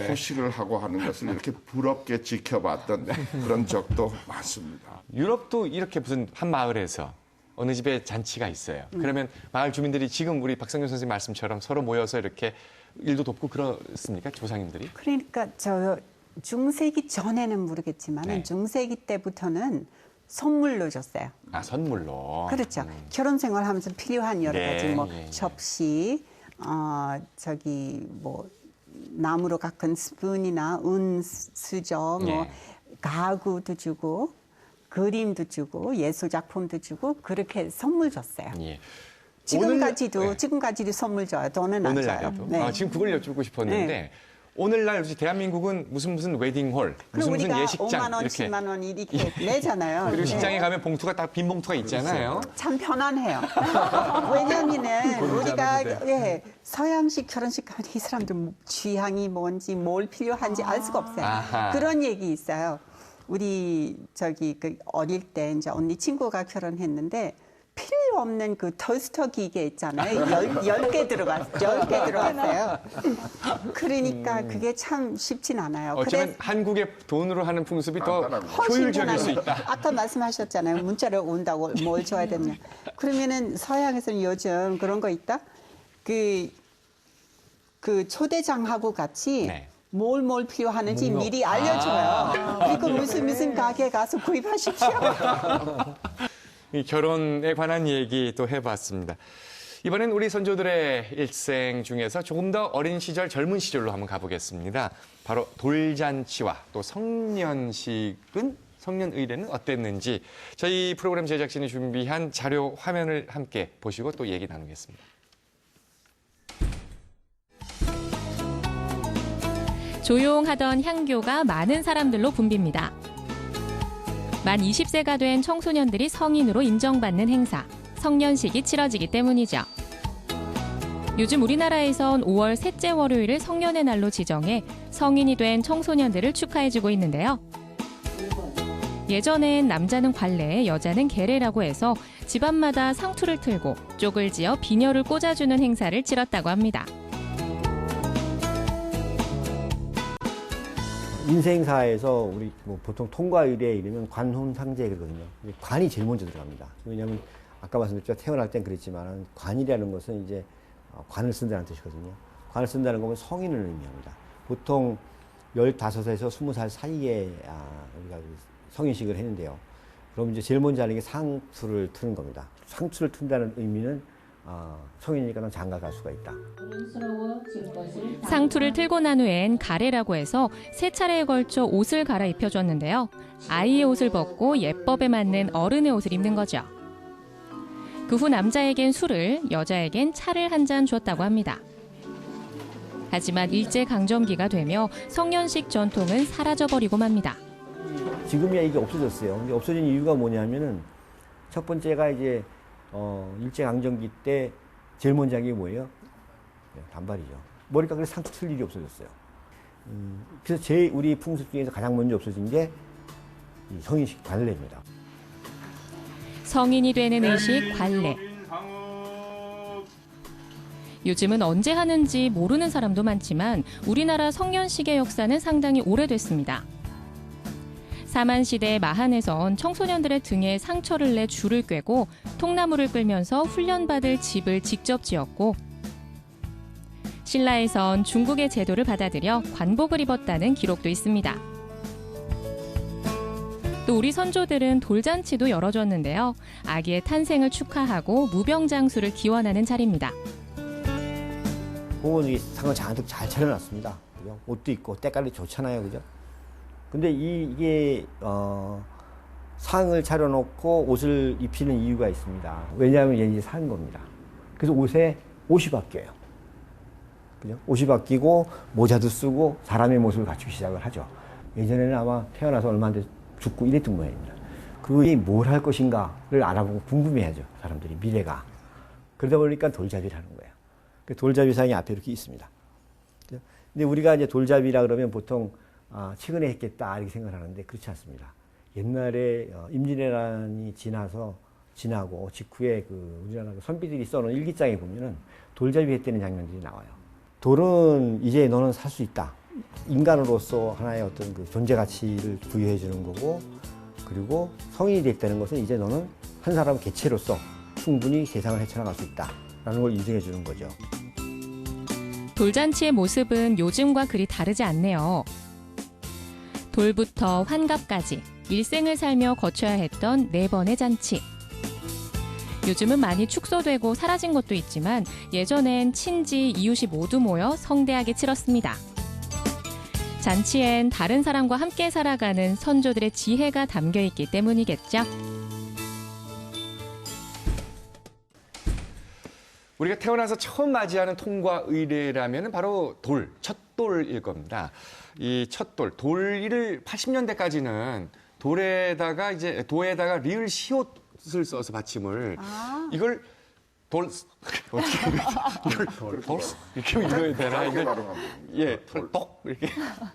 포식을 하고 하는 것을 이렇게 부럽게 지켜봤던 그런 적도 많습니다. 유럽도 이렇게 무슨 한 마을에서 어느 집에 잔치가 있어요. 그러면 마을 주민들이 지금 우리 박성균 선생님 말씀처럼 서로 모여서 이렇게 일도 돕고 그렇습니까? 조상님들이? 그러니까 저 중세기 전에는 모르겠지만 중세기 때부터는 선물로 줬어요. 아, 선물로. 그렇죠. 결혼 생활하면서 필요한 여러 가지 뭐 접시, 뭐 나무로 깎은 스푼이나 은수저, 뭐 가구도 주고 그림도 주고 예술 작품도 주고 그렇게 선물 줬어요. 지금까지도 선물 줘요. 돈은 안 줘요. 네. 지금 그걸 여쭙고 싶었는데 오늘날 대한민국은 무슨 웨딩홀, 무슨 예식장 5만 원, 이렇게 10만 원 이렇게 내잖아요. 그리고 식장에 가면 봉투가 딱 빈 봉투가 있잖아요. 참 편안해요. 왜냐하면은 우리가 서양식 결혼식 가면 이 사람들 취향이 뭔지 뭘 필요한지 알 수가 없어요. 그런 얘기 있어요. 우리 어릴 때 이제 언니 친구가 결혼했는데 필요 없는 그 토스터 기계 있잖아요. 10개 들어갔어요. 그러니까 그게 참 쉽진 않아요. 어쩌면 한국의 돈으로 하는 풍습이 더 훨씬 효율적일 수 편하네요. 있다. 아까 말씀하셨잖아요. 문자로 온다고 뭘 줘야 되냐. 그러면은 서양에서는 요즘 그런 거 있다. 그 초대장하고 같이 네. 뭘 필요하는지 미리 알려줘요. 그리고 무슨 가게 가서 구입하십시오. 이 결혼에 관한 얘기 또 해봤습니다. 이번엔 우리 선조들의 일생 중에서 조금 더 어린 시절, 젊은 시절로 한번 가보겠습니다. 바로 돌잔치와 또 성년식은, 성년의례는 어땠는지 저희 프로그램 제작진이 준비한 자료 화면을 함께 보시고 또 얘기 나누겠습니다. 조용하던 향교가 많은 사람들로 붐빕니다. 만 20세가 된 청소년들이 성인으로 인정받는 행사, 성년식이 치러지기 때문이죠. 요즘 우리나라에선 5월 셋째 월요일을 성년의 날로 지정해 성인이 된 청소년들을 축하해주고 있는데요. 예전엔 남자는 관례, 여자는 계례라고 해서 집안마다 상투를 틀고 쪽을 지어 비녀를 꽂아주는 행사를 치렀다고 합니다. 인생사에서 우리 뭐 보통 통과의례 이러면 관혼상제 그러거든요. 관이 제일 먼저 들어갑니다. 왜냐하면 아까 말씀드렸죠. 태어날 땐 그랬지만 관이라는 것은 이제 관을 쓴다는 뜻이거든요. 관을 쓴다는 거면 성인을 의미합니다. 보통 15에서 20살 사이에 우리가 성인식을 했는데요. 그럼 이제 제일 먼저 하는 게 상투를 트는 겁니다. 상투를 튼다는 의미는 성인이니까 장가 갈 수가 있다. 상투를 틀고 난 후엔 가래라고 해서 세 차례에 걸쳐 옷을 갈아입혀줬는데요. 아이의 옷을 벗고 예법에 맞는 어른의 옷을 입는 거죠. 그 후 남자에겐 술을, 여자에겐 차를 한 잔 줬다고 합니다. 하지만 일제강점기가 되며 성년식 전통은 사라져버리고 맙니다. 지금이야 이게 없어졌어요. 근데 없어진 이유가 뭐냐면은 첫 번째가 이제 일제강점기 때 제일 먼저 한 게 뭐예요? 단발이죠. 머리카락에 상투 틀 일이 없어졌어요. 그래서 우리 풍습 중에서 가장 먼저 없어진 게 이 성인식 관례입니다. 성인이 되는 의식, 관례. 요즘은 언제 하는지 모르는 사람도 많지만 우리나라 성년식의 역사는 상당히 오래됐습니다. 사만시대 마한에선 청소년들의 등에 상처를 내 줄을 꿰고 통나무를 끌면서 훈련받을 집을 직접 지었고, 신라에선 중국의 제도를 받아들여 관복을 입었다는 기록도 있습니다. 또 우리 선조들은 돌잔치도 열어줬는데요. 아기의 탄생을 축하하고 무병장수를 기원하는 자리입니다. 그건 상을 잔뜩 잘 차려놨습니다. 그죠? 옷도 있고 때깔이 좋잖아요, 그죠? 근데 이게 상을 차려놓고 옷을 입히는 이유가 있습니다. 왜냐하면 이제 산 겁니다. 그래서 옷이 바뀌어요. 그죠? 옷이 바뀌고 모자도 쓰고 사람의 모습을 갖추기 시작을 하죠. 예전에는 아마 태어나서 얼마 안 돼 죽고 이랬던 모양입니다. 그리고 이 뭘 할 것인가를 알아보고 궁금해하죠. 사람들이 미래가. 그러다 보니까 돌잡이를 하는 거예요. 그 돌잡이상이 앞에 이렇게 있습니다. 그죠? 근데 우리가 이제 돌잡이라 그러면 보통 최근에 했겠다 이렇게 생각하는데 그렇지 않습니다. 옛날에 임진왜란이 지나고 직후에 우리나라 선비들이 써놓은 일기장에 보면은 돌잡이 했다는 장면들이 나와요. 돌은 이제 너는 살 수 있다. 인간으로서 하나의 어떤 그 존재 가치를 부여해 주는 거고, 그리고 성인이 됐다는 것은 이제 너는 한 사람 개체로서 충분히 세상을 헤쳐나갈 수 있다라는 걸 인정해 주는 거죠. 돌잔치의 모습은 요즘과 그리 다르지 않네요. 돌부터 환갑까지 일생을 살며 거쳐야 했던 4번의 잔치. 요즘은 많이 축소되고 사라진 것도 있지만 예전엔 친지, 이웃이 모두 모여 성대하게 치렀습니다. 잔치엔 다른 사람과 함께 살아가는 선조들의 지혜가 담겨 있기 때문이겠죠. 우리가 태어나서 처음 맞이하는 통과 의례라면 바로 첫돌일 겁니다. 이 첫돌, 돌을 80년대까지는 도에다가 리을 시옷을 써서 받침을 이걸 이렇게 읽어야 되나? 똑 이렇게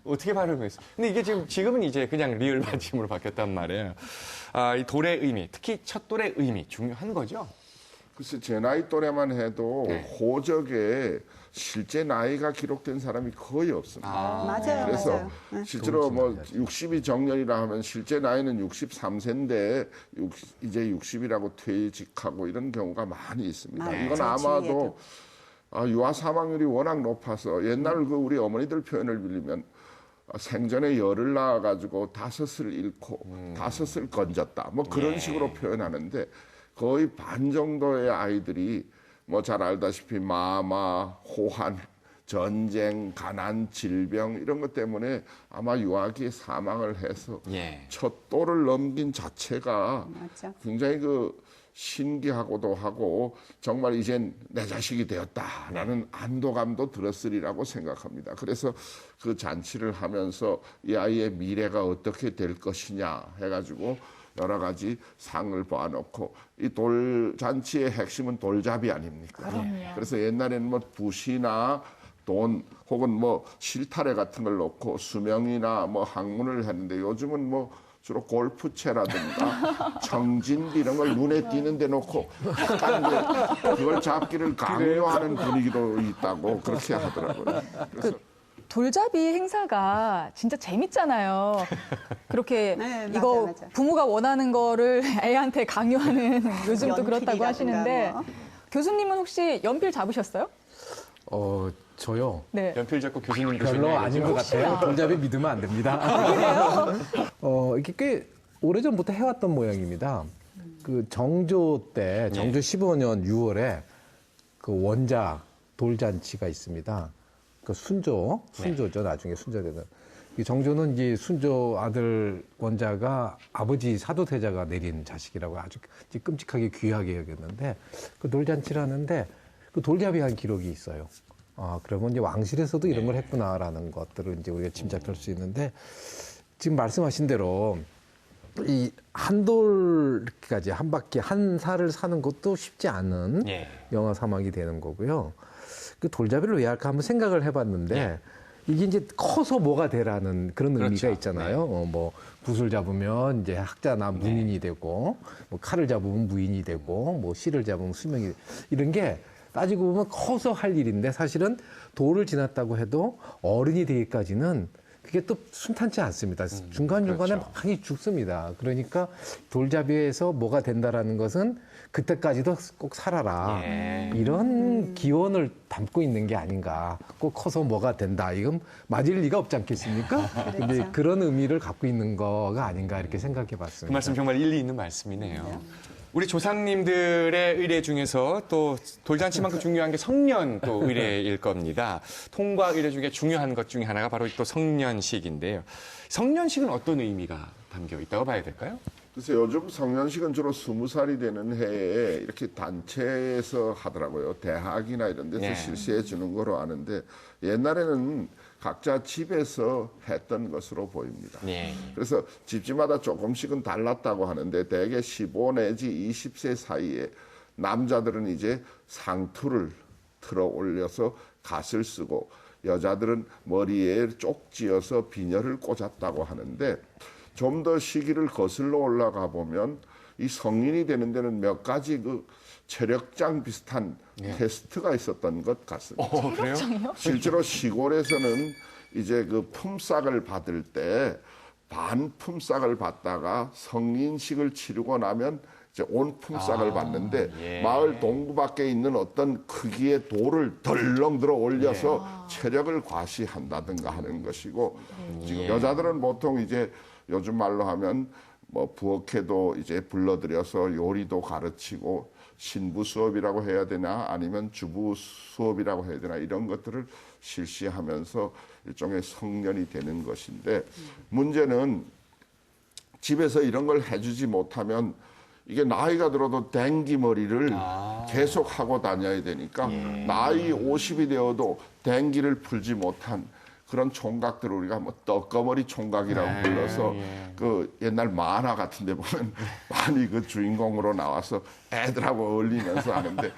어떻게 발음했어? 근데 이게 지금은 이제 그냥 리을 받침으로 바뀌었단 말이에요. 이 돌의 의미, 특히 첫돌의 의미 중요한 거죠. 글쎄 제 나이 또래만 해도 네. 호적에 실제 나이가 기록된 사람이 거의 없습니다. 맞아요, 그래서 맞아요. 네. 실제로 뭐 60이 정년이라 하면 실제 나이는 63세인데 이제 60이라고 퇴직하고 이런 경우가 많이 있습니다. 네. 이건 제 아마도 유아 사망률이 워낙 높아서 옛날 그 우리 어머니들 표현을 빌리면 생전에 열을 낳아가지고 5을 잃고 5을 건졌다. 뭐 그런 식으로 표현하는데 거의 반 정도의 아이들이 뭐 잘 알다시피 마마, 호환, 전쟁, 가난, 질병 이런 것 때문에 아마 유아기에 사망을 해서 첫 또를 넘긴 자체가 맞죠. 굉장히 그 신기하고도 하고 정말 이젠 내 자식이 되었다라는 안도감도 들었으리라고 생각합니다. 그래서 그 잔치를 하면서 이 아이의 미래가 어떻게 될 것이냐 해가지고 여러 가지 상을 봐놓고 이 돌잔치의 핵심은 돌잡이 아닙니까? 그래서 옛날에는 뭐 붓이나 돈 혹은 뭐 실타래 같은 걸 놓고 수명이나 뭐 학문을 했는데 요즘은 뭐 주로 골프채라든가 청진기 이런 걸 눈에 띄는 데 놓고 그걸 잡기를 강요하는 분위기도 있다고 그렇게 하더라고요. 그래서 돌잡이 행사가 진짜 재밌잖아요. 그렇게 네, 이거 맞아. 부모가 원하는 거를 애한테 강요하는 요즘도 그렇다고 연필이라든가 하시는데 뭐. 교수님은 혹시 연필 잡으셨어요? 저요. 네. 연필 잡고 교수님 별로 아닌 것 같아요. 돌잡이 믿으면 안 됩니다. 이게 꽤 오래전부터 해왔던 모양입니다. 그 정조 때, 정조 15년 6월에 그 원자 돌잔치가 있습니다. 그 순조죠. 나중에 순조되는. 이 정조는 이제 순조 아들 원자가 아버지 사도세자가 내린 자식이라고 아주 끔찍하게 귀하게 여겼는데 그 돌잔치를 하는데 그 돌잡이 한 기록이 있어요. 그러면 이제 왕실에서도 이런 걸 했구나라는 것들을 이제 우리가 짐작할 수 있는데 지금 말씀하신 대로 이 한 돌까지 한 바퀴 한 살을 사는 것도 쉽지 않은 영아 사망이 되는 거고요. 그 돌잡이를 왜 할까 한번 생각을 해봤는데 이게 이제 커서 뭐가 되라는 그런 의미가 있잖아요. 뭐 붓을 잡으면 이제 학자나 문인이 되고, 뭐 칼을 잡으면 무인이 되고, 뭐 실을 잡으면 수명이 이런 게 따지고 보면 커서 할 일인데 사실은 도를 지났다고 해도 어른이 되기까지는 그게 또 순탄치 않습니다. 중간중간에 많이 죽습니다. 그러니까 돌잡이에서 뭐가 된다라는 것은 그때까지도 꼭 살아라. 이런 기원을 담고 있는 게 아닌가. 꼭 커서 뭐가 된다. 이건 맞을 리가 없지 않겠습니까? 근데 그런 의미를 갖고 있는 거가 아닌가 이렇게 생각해 봤습니다. 그 말씀 정말 일리 있는 말씀이네요. 우리 조상님들의 의례 중에서 또 돌잔치만큼 중요한 게 성년 또 의례일 겁니다. 통과 의례 중에 중요한 것 중에 하나가 바로 또 성년식인데요. 성년식은 어떤 의미가 담겨 있다고 봐야 될까요? 그래서 요즘 성년식은 주로 20살이 되는 해에 이렇게 단체에서 하더라고요. 대학이나 이런 데서 실시해 주는 거로 아는데 옛날에는 각자 집에서 했던 것으로 보입니다. 그래서 집집마다 조금씩은 달랐다고 하는데 대개 15 내지 20세 사이에 남자들은 이제 상투를 틀어 올려서 갓을 쓰고 여자들은 머리에 쪽지어서 비녀를 꽂았다고 하는데 좀 더 시기를 거슬러 올라가 보면 이 성인이 되는 데는 몇 가지 그 체력장 비슷한 테스트가 있었던 것 같습니다. 그래요? 실제로 시골에서는 이제 그 품삯을 받을 때 반 품삯을 받다가 성인식을 치르고 나면 이제 온 품삯을 받는데 마을 동부 밖에 있는 어떤 크기의 돌을 덜렁 들어 올려서 체력을 과시한다든가 하는 것이고 지금 여자들은 보통 이제 요즘 말로 하면 뭐 부엌에도 이제 불러들여서 요리도 가르치고 신부 수업이라고 해야 되나 아니면 주부 수업이라고 해야 되나 이런 것들을 실시하면서 일종의 성년이 되는 것인데 문제는 집에서 이런 걸 해주지 못하면 이게 나이가 들어도 댕기머리를 계속 하고 다녀야 되니까 나이 50이 되어도 댕기를 풀지 못한 그런 총각들을 우리가 뭐 떡거머리 총각이라고 불러서 그 옛날 만화 같은 데 보면 많이 그 주인공으로 나와서 애들하고 어울리면서 하는데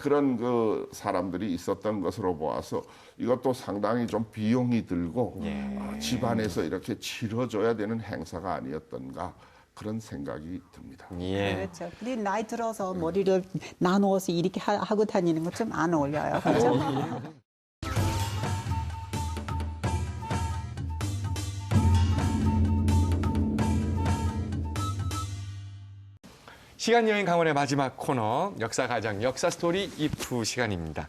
그런 그 사람들이 있었던 것으로 보아서 이것도 상당히 좀 비용이 들고 집안에서 이렇게 치러줘야 되는 행사가 아니었던가 그런 생각이 듭니다. 예. 그렇죠. 그리고 나이 들어서 머리를 나누어서 이렇게 하고 다니는 거 좀 안 어울려요. 그렇죠? 시간여행 강원의 마지막 코너 역사가정 역사스토리 이프 시간입니다.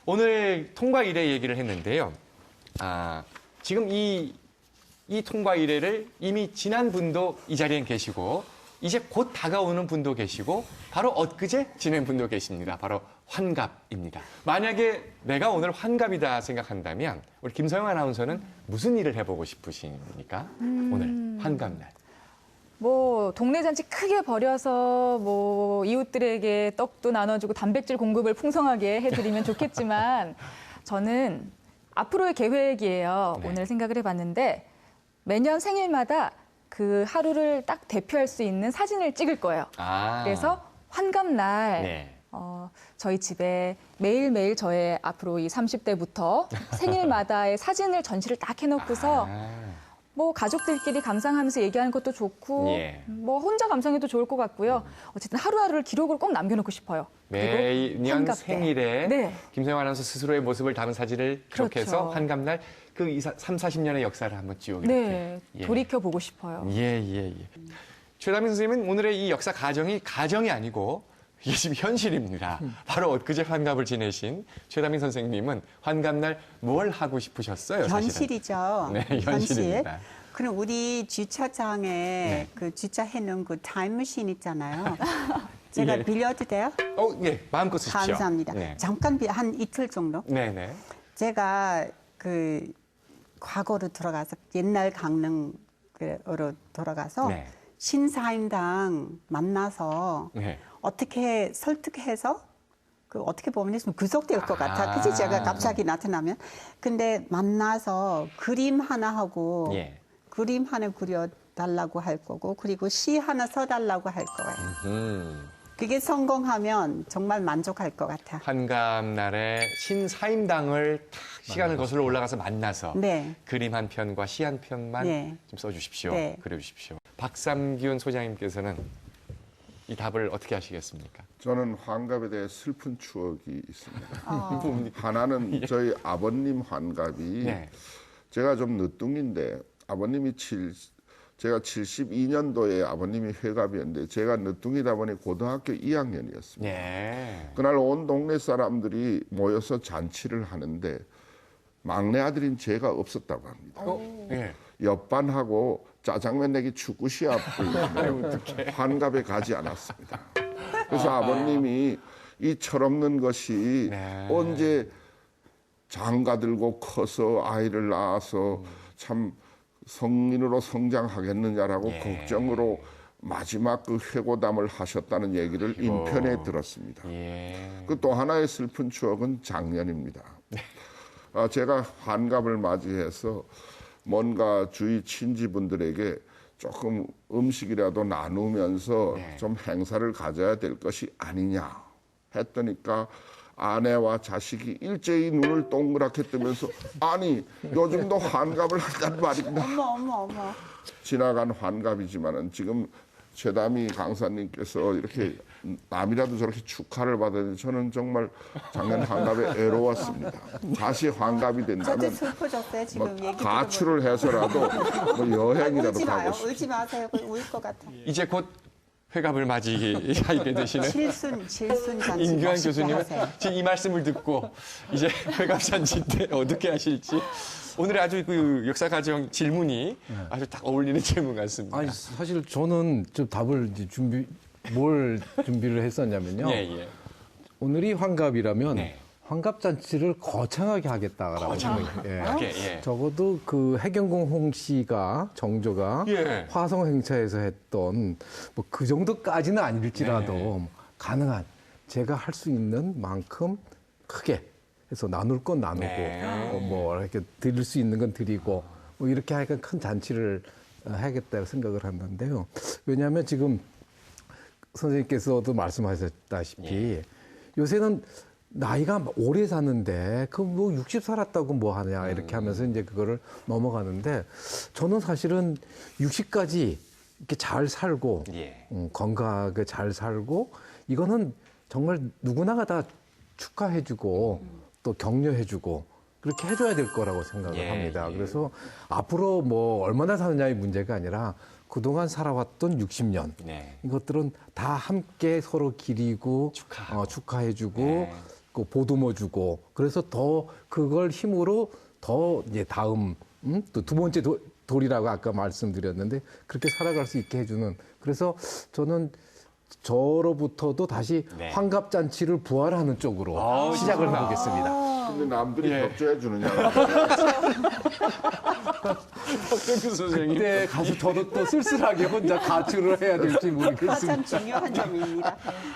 오늘 통과 이래 얘기를 했는데요. 지금 이 통과 이래를 이미 지난 분도 이 자리에 계시고 이제 곧 다가오는 분도 계시고 바로 엊그제 지낸 분도 계십니다. 바로 환갑입니다. 만약에 내가 오늘 환갑이다 생각한다면 우리 김서영 아나운서는 무슨 일을 해보고 싶으십니까? 오늘 환갑날. 뭐 동네 잔치 크게 벌여서 뭐 이웃들에게 떡도 나눠주고 단백질 공급을 풍성하게 해드리면 좋겠지만 저는 앞으로의 계획이에요. 네. 오늘 생각을 해봤는데 매년 생일마다 그 하루를 딱 대표할 수 있는 사진을 찍을 거예요. 그래서 환갑날 네. 저희 집에 매일매일 저의 앞으로 이 30대부터 생일마다의 사진을 전시를 딱 해놓고서 뭐 가족들끼리 감상하면서 얘기하는 것도 좋고 예. 뭐 혼자 감상해도 좋을 것 같고요. 어쨌든 하루하루를 기록을 꼭 남겨놓고 싶어요. 매년 환갑 때. 생일에 네. 김서영 아나운서 스스로의 모습을 담은 사진을 기록해서 그렇죠. 환갑날 그 3, 40년의 역사를 한번 쭉 이렇게. 네, 예. 돌이켜보고 싶어요. 예. 최다민 선생님은 오늘의 이 역사 가정이 아니고 이게 지금 현실입니다. 바로 엊그제 환갑을 지내신 최다민 선생님은 환갑날 뭘 하고 싶으셨어요? 사실은? 현실이죠. 네, 현실입니다. 그럼 우리 주차장에 그 주차해놓은 그 타임머신 있잖아요. 제가 예. 빌려도 돼요? 예, 마음껏 쓰십시오. 감사합니다. 네. 잠깐 한 이틀 정도. 네네. 제가 그 과거로 들어가서 옛날 강릉으로 돌아가서 네. 신사임당 만나서 네. 어떻게 설득해서 그 어떻게 보면 좀 구속될 것 같아. 그치? 제가 갑자기 나타나면. 근데 만나서 그림 하나 하고 예. 그림 하나 그려달라고 할 거고 그리고 시 하나 써달라고 할 거예요. 그게 성공하면 정말 만족할 것 같아. 환갑날에 신사임당을 탁 시간을 거슬러 올라가서 만나서 네. 그림 한 편과 시 한 편만 네. 좀 써주십시오. 네. 그려주십시오. 박삼균 소장님께서는 이 답을 어떻게 하시겠습니까? 저는 환갑에 대해 슬픈 추억이 있습니다. 뭡니까? 하나는 저희 아버님 환갑이 네. 제가 좀 늦둥인데 아버님이 제가 72년도에 아버님이 회갑이었는데 제가 늦둥이다 보니 고등학교 2학년이었습니다. 예. 그날 온 동네 사람들이 모여서 잔치를 하는데 막내 아들인 제가 없었다고 합니다. 예. 옆반하고 짜장면 내기 축구 시합을 환갑에 가지 않았습니다. 그래서 아버님이 이 철없는 것이 네. 언제 장가 들고 커서 아이를 낳아서 참 성인으로 성장하겠느냐라고 예. 걱정으로 마지막 그 회고담을 하셨다는 얘기를 인편에 들었습니다. 예. 그 또 하나의 슬픈 추억은 작년입니다. 제가 환갑을 맞이해서 뭔가 주위 친지분들에게 조금 음식이라도 나누면서 네. 좀 행사를 가져야 될 것이 아니냐 했더니까 아내와 자식이 일제히 눈을 동그랗게 뜨면서 아니 요즘도 환갑을 한단 말입니다. 어머. 지나간 환갑이지만은 지금 최다미 강사님께서 이렇게 남이라도 저렇게 축하를 받았는데 저는 정말 작년 환갑에 애로웠습니다. 다시 환갑이 저도 된다면 슬퍼졌어요. 지금 뭐 얘기 가출을 해서라도 뭐 여행이라도 울지 마요. 가고 싶어요. 울지 마세요. 울 것 같아. 이제 곧 회갑을 맞이하게 되시는 칠순 잔치 임규환 멋있게 교수님은 하세요. 지금 이 말씀을 듣고 이제 회갑 잔치 때 어떻게 하실지 오늘의 아주 그 역사 가정 질문이 아주 딱 어울리는 질문 같습니다. 아니 사실 저는 좀 답을 이제 준비를 했었냐면요. 예. 오늘이 환갑이라면 네. 환갑 잔치를 거창하게 하겠다라고 생각해요. 예. 적어도 그 해경공 홍 씨가 정조가 예. 화성 행차에서 했던 뭐 그 정도까지는 아닐지라도 네. 가능한 제가 할 수 있는 만큼 크게 해서 나눌 건 나누고 네. 뭐 이렇게 드릴 수 있는 건 드리고 뭐 이렇게 하여간 큰 잔치를 하겠다 생각을 했는데요. 왜냐하면 지금 선생님께서도 말씀하셨다시피 요새는 나이가 오래 사는데 그 뭐 60 살았다고 뭐 하냐 이렇게 하면서 이제 그거를 넘어가는데 저는 사실은 60까지 이렇게 잘 살고 예. 건강하게 잘 살고 이거는 정말 누구나가 다 축하해주고 또 격려해주고 그렇게 해줘야 될 거라고 생각을 예, 합니다. 예. 그래서 앞으로 뭐 얼마나 사느냐의 문제가 아니라 그동안 살아왔던 60년 네. 이것들은 다 함께 서로 기리고 축하해주고 네. 그 보듬어주고 그래서 더 그걸 힘으로 더 이제 다음 또 두 번째 돌이라고 아까 말씀드렸는데 그렇게 살아갈 수 있게 해주는 그래서 저는 저로부터도 다시 네. 환갑잔치를 부활하는 쪽으로 시작을 해보겠습니다. 근데 남들이 격조해 주느냐. 박정규 선생님. 그때 가서 저도 또 쓸쓸하게 혼자 가출을 해야 될지 모르겠습니다. 참 중요한 점입니다.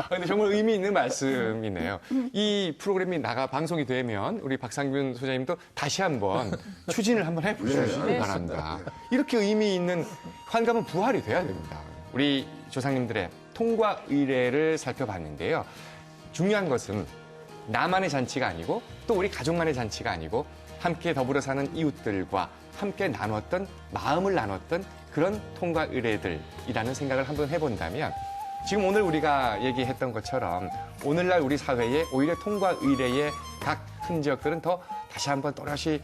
근데 정말 의미 있는 말씀이네요. 이 프로그램이 방송이 되면 우리 박상균 소장님도 다시 한번 추진을 한번 해보시기 바랍니다. 이렇게 의미 있는 환갑은 부활이 돼야 됩니다. 우리 조상님들의 통과 의례를 살펴봤는데요. 중요한 것은 나만의 잔치가 아니고 또 우리 가족만의 잔치가 아니고 함께 더불어 사는 이웃들과 함께 나눴던 마음을 나눴던 그런 통과 의례들이라는 생각을 한번 해본다면 지금 오늘 우리가 얘기했던 것처럼 오늘날 우리 사회에 오히려 통과 의례의 각 흔적들은 더 다시 한번 또렷이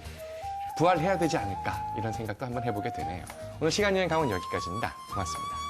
부활해야 되지 않을까 이런 생각도 한번 해보게 되네요. 오늘 시간여행 강원 여기까지입니다. 고맙습니다.